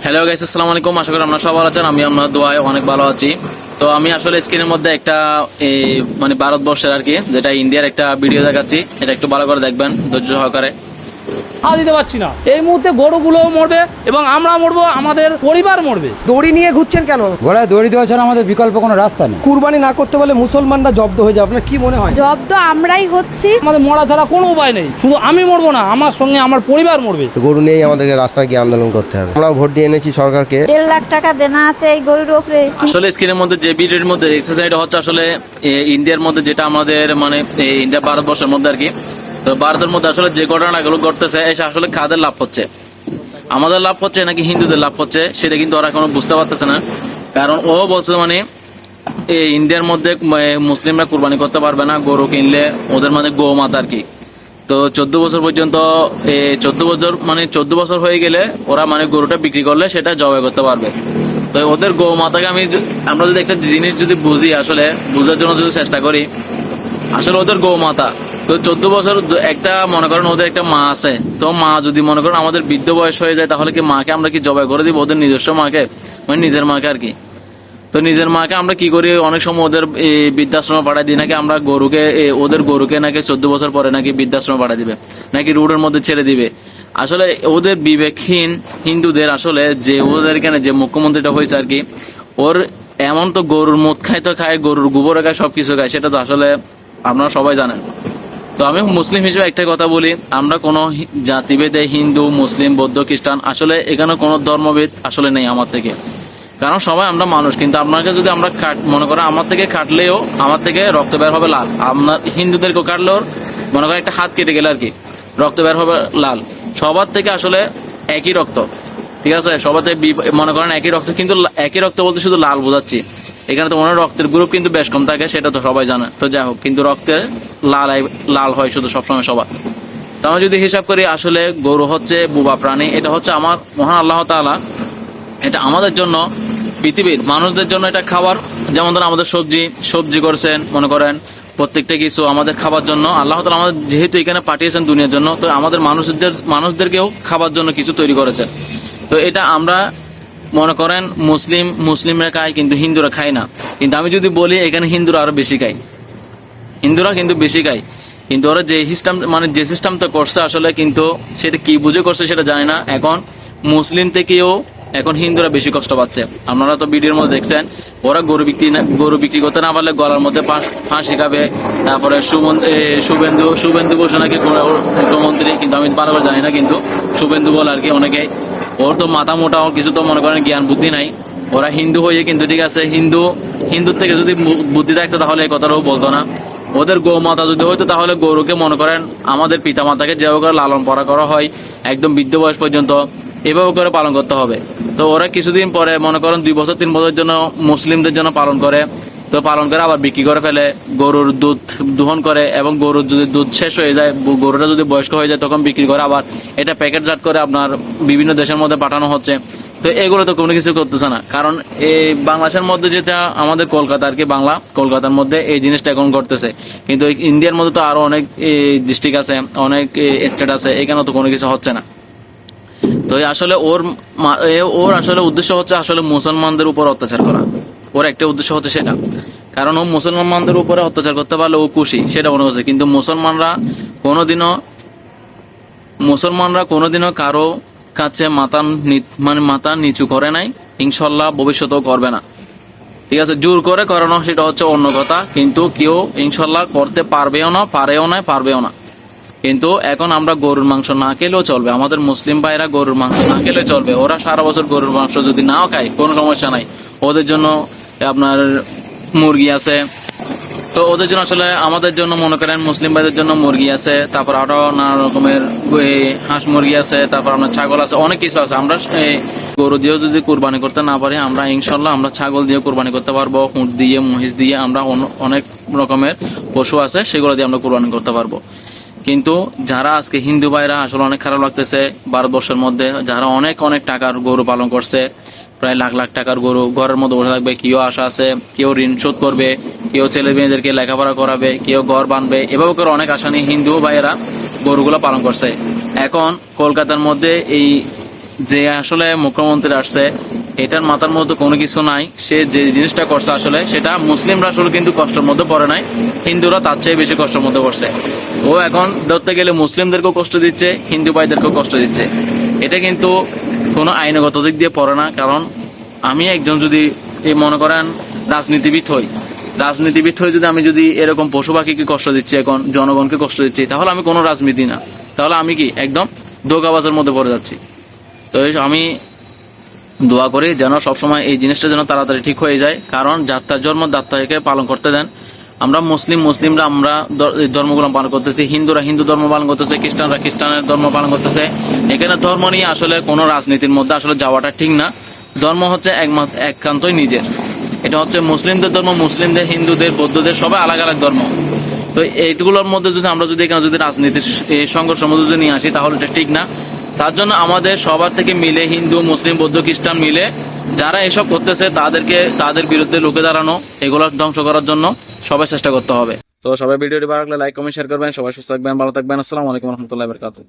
Hello guys, আসসালামু আলাইকুম। আশা করি আপনারা সবাই ভালো আছেন। আমি আপনার দোয়ায় অনেক ভালো আছি। তো আমি আসলে স্ক্রিনের মধ্যে একটা মানে ভারতবর্ষের আর কি, যেটা ইন্ডিয়ার একটা ভিডিও দেখাচ্ছি। এটা একটু ভালো করে দেখবেন ধৈর্য সহকারে। দিতে পারছি না। এই মুহূর্তে গরুগুলোও মরবে এবং আমরা মরবো, আমাদের পরিবার মরবে। দড়ি নিয়ে ঘুরছেন কেন? ঘোড়ায় দড়ি দেওয়া ছাড়া আমাদের বিকল্প কোনো রাস্তা নেই। কুরবানি না করতে পারলে মুসলমানরা জব্দ হয়ে যাবে, আপনার কি মনে হয়? জব্দ আমরাই হচ্ছি। আমাদের মরা ছাড়া কোনো উপায় নেই। শুধু আমি মরবো না, আমার সঙ্গে আমার পরিবার মরবে। গরু নিয়েই আমাদেরকে রাস্তায় গিয়ে আন্দোলন করতে হবে। আমরা ভোট দিয়ে এনেছি সরকারকে। 1.5 লাখ টাকা দেনা আছে এই গরুর উপরে। আসলে স্ক্রিনের মধ্যে যে ভিডিওর মধ্যে এক্সারসাইজ হচ্ছে আসলে ইন্ডিয়ার মধ্যে, যেটা আমাদের মানে ইন্ডিয়া ভারতবর্ষের মধ্যে আর কি। তো ভারতের মধ্যে আসলে যে ঘটনাগুলো ঘটতেছে, এসে আসলে কাদের লাভ হচ্ছে, আমাদের লাভ হচ্ছে নাকি হিন্দুদের লাভ হচ্ছে, সেটা কিন্তু ওরা এখনো বুঝতে পারতেছে না। কারণ ও বলছে মানে ইন্ডিয়ার মধ্যে মুসলিমরা কুরবানি করতে পারবে না গরু কিনলে, ওদের মানে গো মাতা আর কি। তো 14 বছর পর্যন্ত 14 বছর হয়ে গেলে ওরা মানে গরুটা বিক্রি করলে সেটা জবাই করতে পারবে। তো ওদের গো মাতাকে আমরা যদি একটা জিনিস যদি বুঝি, আসলে বুঝার জন্য যদি চেষ্টা করি, আসলে ওদের গো মাতা তো 14 বছর একটা মনে করেন ওদের একটা মা আছে। তো মা যদি মনে করেন আমাদের বৃদ্ধ বয়স হয়ে যায়, তাহলে কি মাকে আমরা কি জবাই করে দিব? ওদের নিজস্ব মাকে, মানে নিজের মাকে আর কি। তো নিজের মাকে আমরা কি করি, অনেক সময় ওদের বৃদ্ধাশ্রমে পাঠাই দিই, নাকি আমরা ওদের গরুকে নাকি 14 বছর পরে নাকি বৃদ্ধাশ্রমে পাঠাই দিবে, নাকি রোডের মধ্যে ছেড়ে দিবে। আসলে ওদের বিবেকহীন হিন্দুদের আসলে যে ওদের এখানে যে মুখ্যমন্ত্রীটা হয়েছে আর কি, ওর এমন তো গরুর মুখ খায়, তো খায় গরুর গোবর খায়, সবকিছু খায়, সেটা তো আসলে আপনারা সবাই জানেন। তো আমি মুসলিম হিসেবে একটা কথা বলি, আমরা কোনো জাতিভেদে হিন্দু মুসলিম বৌদ্ধ খ্রিস্টান, আসলে এখানে কোনো ধর্মভেদ আসলে নেই আমার থেকে। কারণ সবাই আমরা মানুষ। কিন্তু আপনাকে যদি আমরা মনে করেন আমার থেকে কাটলেও আমার থেকে রক্ত বের হবে লাল, আপনার হিন্দুদেরকেও কাটলেও মনে করেন একটা হাত কেটে গেলে আর কি রক্ত বের হবে লাল। সবার থেকে আসলে একই রক্ত, ঠিক আছে? সবার থেকে মনে করেন একই রক্ত, কিন্তু একই রক্ত বলতে শুধু লাল বোঝাচ্ছি। এখানে তো মনে রক্তের গ্রুপ কিন্তু বেশ কম থাকে, সেটা তো সবাই জানে। তো যাই হোক, কিন্তু রক্তে লাল হয় শুধু সবসময় সবার। তো আমরা যদি হিসাব করি, আসলে গরু হচ্ছে বুবা প্রাণী। এটা হচ্ছে আমার মহান আল্লাহ তাআলা, এটা আমাদের জন্য, পৃথিবীর মানুষদের জন্য এটা খাবার। যেমন ধরেন আমাদের সবজি করছেন, মনে করেন প্রত্যেকটা কিছু আমাদের খাবার জন্য আল্লাহ তাআলা আমাদের যেহেতু এখানে পাঠিয়েছেন দুনিয়ার জন্য, তো আমাদের মানুষদেরকেও খাবার জন্য কিছু তৈরি করেছেন। তো এটা আমরা মনে করেন মুসলিমরা খায়, কিন্তু হিন্দুরা খায় না। কিন্তু আমি যদি বলি এখানে হিন্দুরা আরো বেশি খায়, হিন্দুরা কিন্তু বেশি খায়। কিন্তু ওরা যে সিস্টেমটা করছে আসলে, কিন্তু সেটা কি বুঝে করছে সেটা জানি না। এখন মুসলিম থেকেও এখন হিন্দুরা বেশি কষ্ট পাচ্ছে। আপনারা তো ভিডিওর মধ্যে দেখছেন, ওরা গরু বিক্রি করতে না পারলে গলার মধ্যে ফাঁসি খাবে। তারপরে শুভেন্দু বসে নাকি মুখ্যমন্ত্রী, কিন্তু আমি ভালো করে জানি না, কিন্তু শুভেন্দু বলে আর কি অনেকে। ওর তো মাথা মোটা, ওর কিছু তো মনে করেন জ্ঞান বুদ্ধি নাই। ওরা হিন্দু হয়ে কিন্তু, ঠিক আছে, হিন্দুর থেকে যদি বুদ্ধি থাকতো তাহলে এই কথাটাও বলতো না। ওদের গো মাতা যদি হইতো, তাহলে গরুকে মনে করেন আমাদের পিতা মাতাকে যেভাবে করে লালন পালন করা হয় একদম বৃদ্ধ বয়স পর্যন্ত, এভাবে করে পালন করতে হবে। তো ওরা কিছুদিন পরে মনে করেন 2 বছর 3 বছরের জন্য মুসলিমদের জন্য পালন করে, তো পালন করে আবার বিক্রি করে ফেলে, গরুর দুধ দোহন করে, এবং গরুর যদি দুধ শেষ হয়ে যায়, গরুটা যদি বয়স্ক হয়ে যায়, তখন বিক্রি করে আবার এটা প্যাকেটজাত করে আপনার বিভিন্ন দেশের মধ্যে পাঠানো হচ্ছে। তো এগুলো তো কোনো কিছু করতেছে না। কারণ এই বাংলাদেশের মধ্যে যেটা আমাদের কলকাতা আর কি, কলকাতার মধ্যে এই জিনিসটা এখন করতেছে। কিন্তু ইন্ডিয়ার মধ্যে তো আরো অনেক ডিস্ট্রিক্ট আছে, অনেক স্টেট আছে, এখানে তো কোনো কিছু হচ্ছে না। তো আসলে ওর আসলে উদ্দেশ্য হচ্ছে আসলে মুসলমানদের উপর অত্যাচার করা। ওর একটা উদ্দেশ্য হচ্ছে সেটা। কারণ ও মুসলমানদের উপরে অত্যাচার করতে পারলে ও খুশি, সেটা মনে হচ্ছে। কিন্তু মুসলমানরা কোনোদিনও কারো কাছে মাথা নিচু করে নাই, ইনশাল্লাহ ভবিষ্যতেও করবে না। ঠিক আছে, জোর করে করানো সেটা হচ্ছে অন্য কথা, কিন্তু কেউ ইনশাল্লাহ করতে পারবেও না। কিন্তু এখন আমরা গরুর মাংস না খেলেও চলবে, আমাদের মুসলিম ভাইরা গরুর মাংস না খেলেও চলবে। ওরা সারা বছর গরুর মাংস যদি নাও খায় কোনো সমস্যা নাই, ওদের জন্য আপনার মুরগি আছে। তো ওদের জন্য আসলে আমাদের জন্য মনে করেন মুসলিম ভাইদের জন্য মুরগি আছে, তারপর আরো নানা রকমের হাঁস মুরগি আছে, তারপর আপনার ছাগল আছে, অনেক কিছু আছে। আমরা গরু দিয়েও যদি কুরবানি করতে না পারি, আমরা ইনশাল্লাহ আমরা ছাগল দিয়ে কুরবানি করতে পারবো, উট দিয়ে, মহিষ দিয়ে, আমরা অনেক রকমের পশু আছে, সেগুলো দিয়ে আমরা কুরবানি করতে পারবো। কিন্তু যারা আজকে হিন্দু ভাইরা, আসলে অনেক খারাপ লাগতেছে, ভারতবর্ষের মধ্যে যারা অনেক টাকার গরু পালন করছে, প্রায় লাখ লাখ টাকার গরু ঘরের মধ্যে বসে থাকবে, কেউ আশা আছে, কেউ ঋণ শোধ করবে, কেউ ছেলে মেয়েদেরকে লেখাপড়া করাবে, কেউ ঘর বানবে, এভাবে করে অনেক আশা নিয়ে হিন্দু ভাইয়েরা গরুগুলো পালন করছে। এখন কলকাতার মধ্যে এই যে আসলে মুখ্যমন্ত্রী আসছে এটার মাথার মধ্যে কোনো কিছু নাই। সে যে জিনিসটা করছে আসলে সেটা মুসলিমরা আসলে কিন্তু কষ্টের মধ্যে পড়ে নাই, হিন্দুরা তার চেয়ে বেশি কষ্টের মধ্যে পড়ছে। ও এখন ধরতে গেলে মুসলিমদেরকেও কষ্ট দিচ্ছে, হিন্দু ভাইদেরকেও কষ্ট দিচ্ছে। এটা কিন্তু কোনো আইনগত দিক দিয়ে পড়ে না। কারণ আমি একজন যদি মনে করেন রাজনীতিবিদ হয়ে যদি আমি যদি এরকম পশু পাখিকে কষ্ট দিচ্ছি, এখন জনগণকে কষ্ট দিচ্ছি, তাহলে আমি কোনো রাজনীতি না, তাহলে আমি কি একদম ধোঁকাবাজের মধ্যে পড়ে যাচ্ছি। তো আমি দোয়া করি যেন সবসময় এই জিনিসটা যেন তাড়াতাড়ি ঠিক হয়ে যায়। কারণ যাত্রার জন্ম যাত্রাকে পালন করতে দেন। আমরা মুসলিমরা আমরা ধর্মগুলো পালন করতেছি, হিন্দুরা হিন্দু ধর্ম পালন করতেছে, খ্রিস্টানরা খ্রিস্টানের ধর্ম পালন করতেছে। এখানে ধর্ম নিয়ে আসলে কোনো রাজনীতির মধ্যে আসলে যাওয়াটা ঠিক না। ধর্ম হচ্ছে একান্তই নিজের। এটা হচ্ছে মুসলিমদের ধর্ম, মুসলিমদের, হিন্দুদের, বৌদ্ধদের সবাই আলাদা আলাদা ধর্ম। তো এইগুলোর মধ্যে যদি আমরা যদি এখানে যদি রাজনীতির সংঘর্ষ মধ্যে যদি নিয়ে আসি তাহলে এটা ঠিক না। তার জন্য আমাদের সবার থেকে মিলে হিন্দু, মুসলিম, বৌদ্ধ, খ্রিস্টান মিলে যারা এসব করতেছে তাদের বিরুদ্ধে রুখে দাঁড়ানো, এগুলো ধ্বংস করার জন্য সবাই চেষ্টা করতে হবে। তো সবাই ভিডিওটি ভালো লাগলে লাইক কমেন্ট শেয়ার করবেন। সবাই সুস্থ থাকবেন, ভালো থাকবেন। আসসালামু আলাইকুম রহমতুল্লাহি ওয়া বারাকাতুহু।